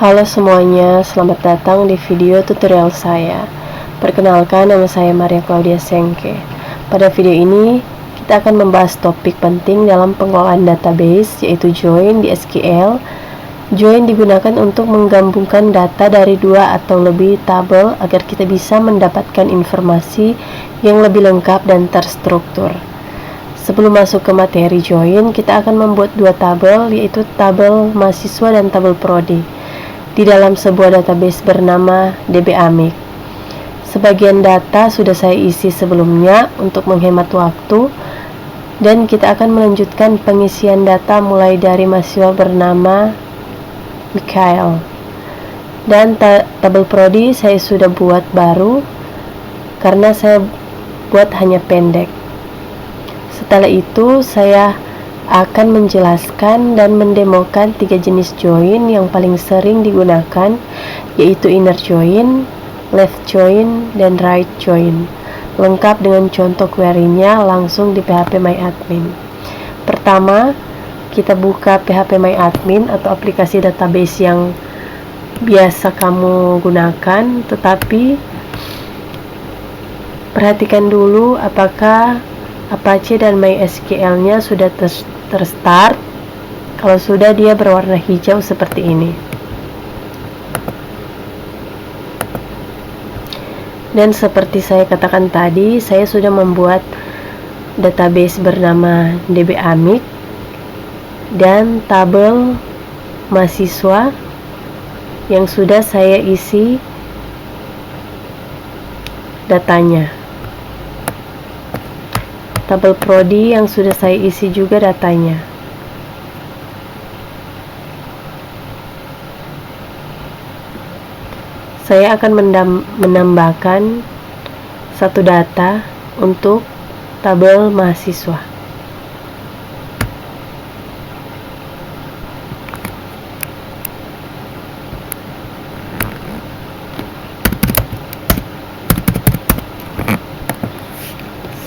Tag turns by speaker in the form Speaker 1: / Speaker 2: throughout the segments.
Speaker 1: Halo semuanya, selamat datang di video tutorial saya. Perkenalkan, nama saya Maria Claudia Sengke. Pada video ini, kita akan membahas topik penting dalam pengelolaan database, yaitu join di SQL. Join digunakan untuk menggabungkan data dari dua atau lebih tabel agar kita bisa mendapatkan informasi yang lebih lengkap dan terstruktur. Sebelum masuk ke materi join, kita akan membuat dua tabel, yaitu tabel mahasiswa dan tabel prodi di dalam sebuah database bernama DB-Amic. Sebagian data sudah saya isi sebelumnya untuk menghemat waktu, dan kita akan melanjutkan pengisian data mulai dari mahasiswa bernama Mikhail. Dan tabel prodi saya sudah buat baru karena saya buat hanya pendek. Setelah itu saya akan menjelaskan dan mendemokan tiga jenis join yang paling sering digunakan, yaitu inner join, left join, dan right join, lengkap dengan contoh query-nya langsung di phpMyAdmin. Pertama, kita buka phpMyAdmin atau aplikasi database yang biasa kamu gunakan, tetapi perhatikan dulu apakah Apache dan MySQL-nya sudah terstart. Kalau sudah, dia berwarna hijau seperti ini. Dan seperti saya katakan tadi, saya sudah membuat database bernama DB-Amic dan tabel mahasiswa yang sudah saya isi datanya. Tabel prodi yang sudah saya isi juga datanya. Saya akan menambahkan satu data untuk tabel mahasiswa.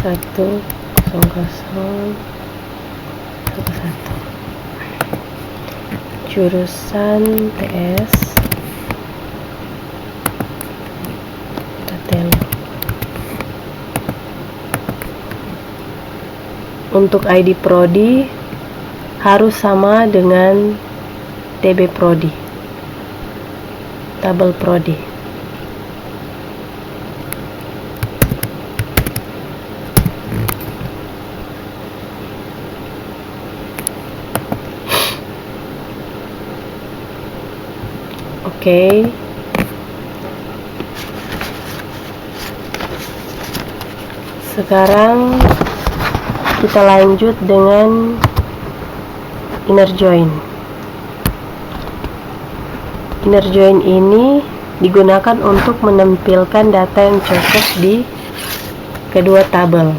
Speaker 1: Satu 0011 jurusan TS Tatelo. Untuk ID prodi harus sama dengan DB prodi, tabel prodi. Oke. Sekarang kita lanjut dengan inner join. Inner join ini digunakan untuk menampilkan data yang cocok di kedua tabel.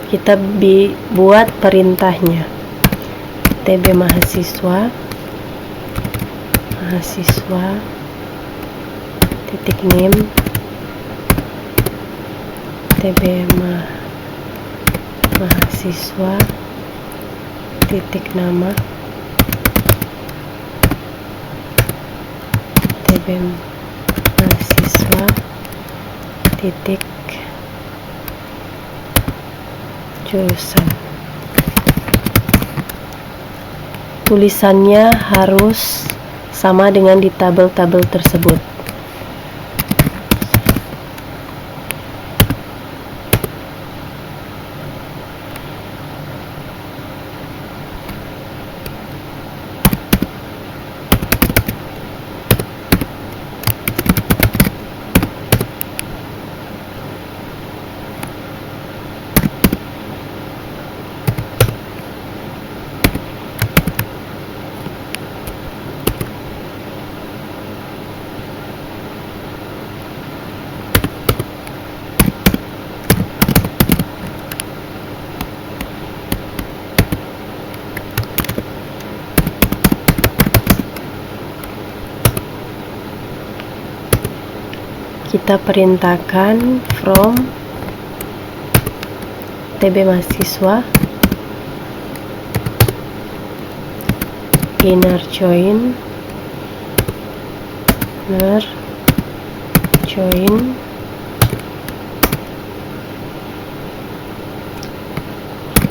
Speaker 1: Kita buat perintahnya. TB mahasiswa titik name, TB mahasiswa titik nama, TB mahasiswa titik jurusan. Tulisannya harus sama dengan di tabel-tabel tersebut. kita perintahkan from TB mahasiswa inner join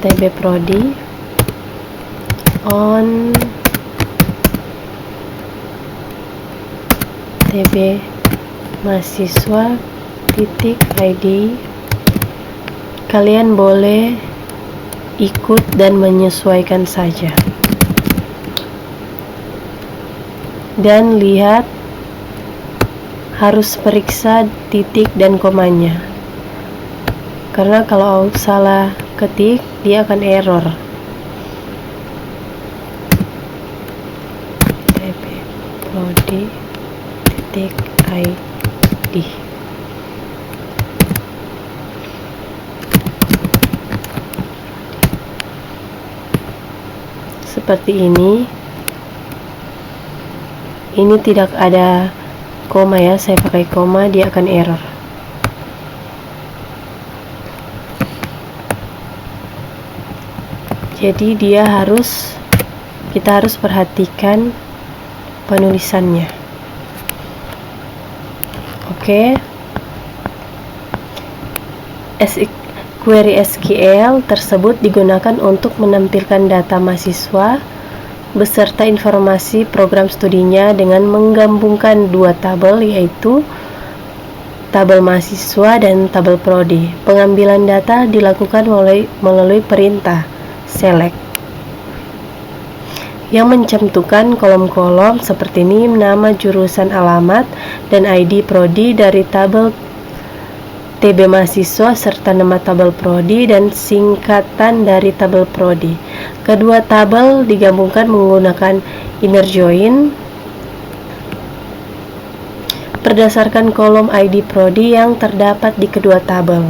Speaker 1: TB prodi on TB mahasiswa titik ID. Kalian boleh ikut dan menyesuaikan saja, dan lihat harus periksa titik dan komanya, karena kalau salah ketik dia akan error. TB prodi titik ID. Seperti ini tidak ada koma ya, saya pakai koma, dia akan error. Jadi kita harus perhatikan penulisannya. Oke. Query SQL tersebut digunakan untuk menampilkan data mahasiswa beserta informasi program studinya dengan menggabungkan dua tabel, yaitu tabel mahasiswa dan tabel prodi. Pengambilan data dilakukan melalui perintah select yang mencantumkan kolom-kolom seperti ini: nama, jurusan, alamat, dan ID prodi dari tabel TB mahasiswa serta nama tabel prodi dan singkatan dari tabel prodi. Kedua tabel digabungkan menggunakan inner join berdasarkan kolom ID prodi yang terdapat di kedua tabel,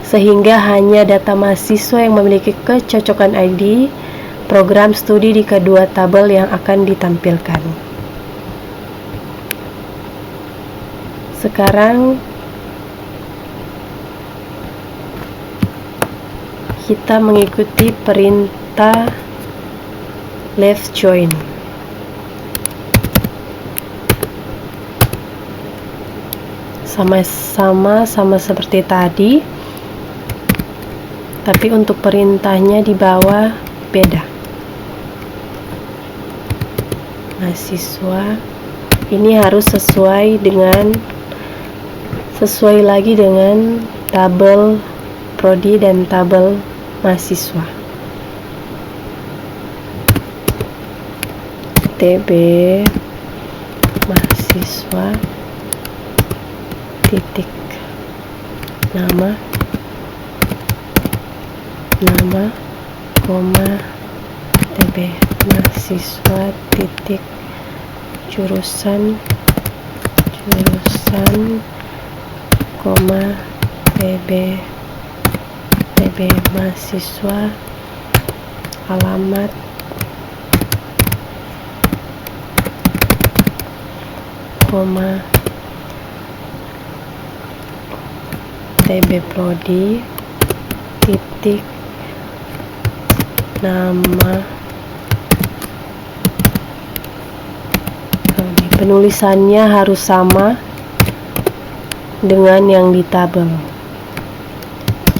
Speaker 1: sehingga hanya data mahasiswa yang memiliki kecocokan ID program studi di kedua tabel yang akan ditampilkan. Sekarang kita mengikuti perintah left join. Sama seperti tadi, tapi untuk perintahnya di bawah beda. Mahasiswa ini harus sesuai lagi dengan tabel prodi dan tabel mahasiswa. TB mahasiswa titik nama koma TB mahasiswa titik jurusan koma TB mahasiswa alamat koma TB prodi titik nama prodi. Penulisannya harus sama dengan yang di tabel.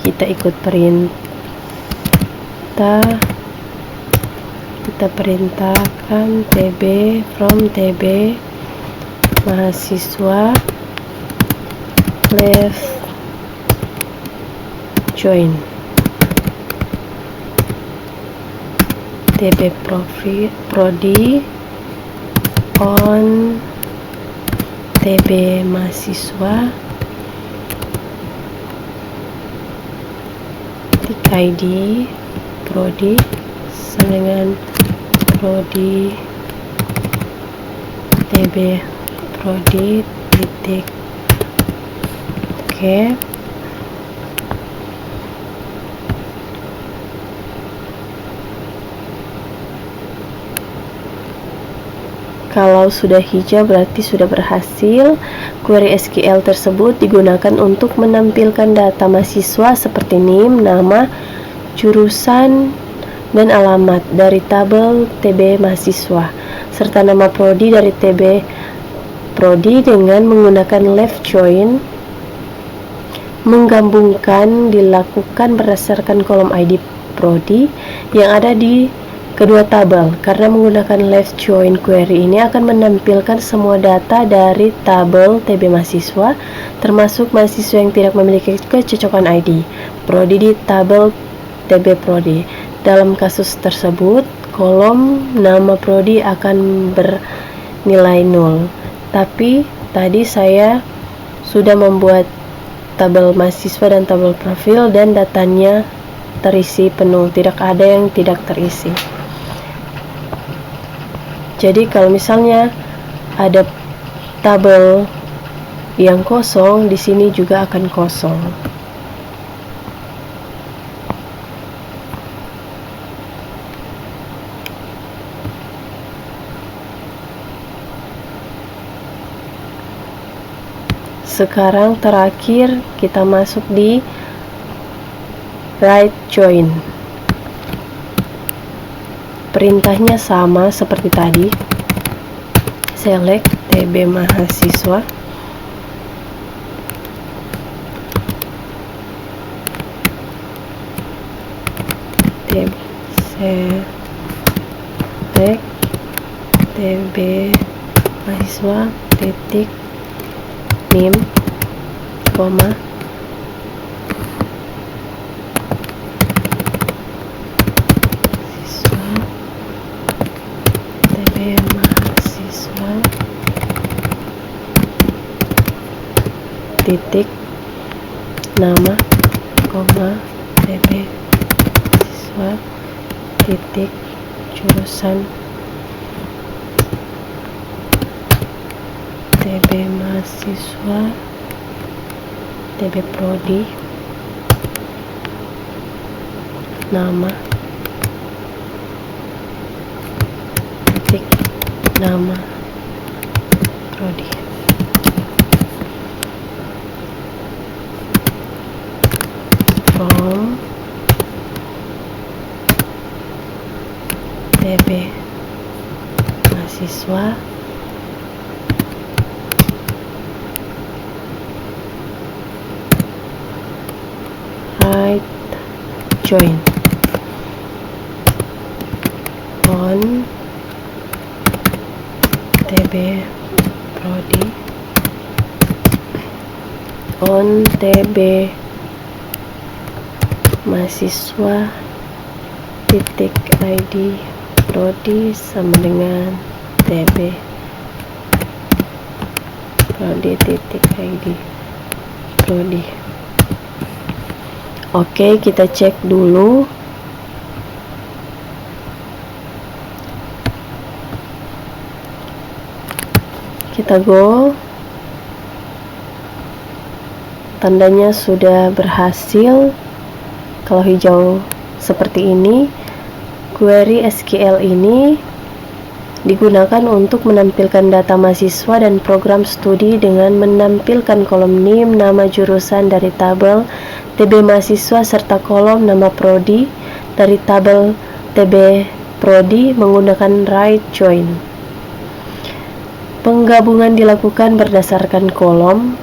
Speaker 1: Kita ikut perintah, kita perintahkan TB from TB mahasiswa left join TB prodi on TB mahasiswa titik ID prodi sama dengan prodi TB prodi titik. Oke. Kalau sudah hijau berarti sudah berhasil. Query SQL tersebut digunakan untuk menampilkan data mahasiswa seperti NIM, nama, jurusan, dan alamat dari tabel TB mahasiswa, serta nama prodi dari TB prodi dengan menggunakan left join. Menggabungkan dilakukan berdasarkan kolom ID prodi yang ada di kedua tabel. Karena menggunakan left join query ini akan menampilkan semua data dari tabel TB mahasiswa, termasuk mahasiswa yang tidak memiliki kecocokan ID prodi di tabel TB prodi. Dalam kasus tersebut, kolom nama prodi akan bernilai 0. Tapi tadi saya sudah membuat tabel mahasiswa dan tabel profil dan datanya terisi penuh, tidak ada yang tidak terisi. Jadi kalau misalnya ada tabel yang kosong, di sini juga akan kosong. Sekarang terakhir kita masuk di right join. Perintahnya sama seperti tadi. Select TB mahasiswa. Select TB mahasiswa titik NIM, koma, mahasiswa titik nama, koma, TB mahasiswa titik jurusan TB mahasiswa TB prodi nama titik nama prodi. From TB mahasiswa right join on TB prodi on TB mahasiswa titik ID prodi sama dengan TB prodi titik ID prodi. Oke, kita cek dulu. Kita go. Tandanya sudah berhasil. Kalau hijau seperti ini, query SQL ini digunakan untuk menampilkan data mahasiswa dan program studi dengan menampilkan kolom NIM, nama jurusan dari tabel TB mahasiswa serta kolom nama prodi dari tabel TB prodi menggunakan right join. Penggabungan dilakukan berdasarkan kolom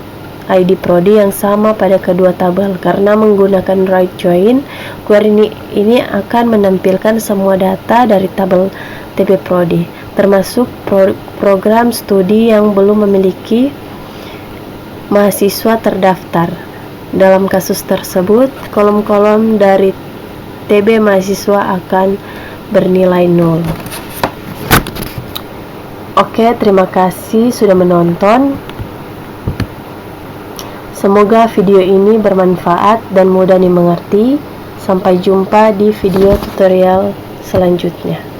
Speaker 1: ID prodi yang sama pada kedua tabel. Karena menggunakan right join, query ini akan menampilkan semua data dari tabel TB prodi, termasuk program studi yang belum memiliki mahasiswa terdaftar. Dalam kasus tersebut, kolom-kolom dari TB mahasiswa akan bernilai 0. Oke, terima kasih sudah menonton. Semoga video ini bermanfaat dan mudah dimengerti. Sampai jumpa di video tutorial selanjutnya.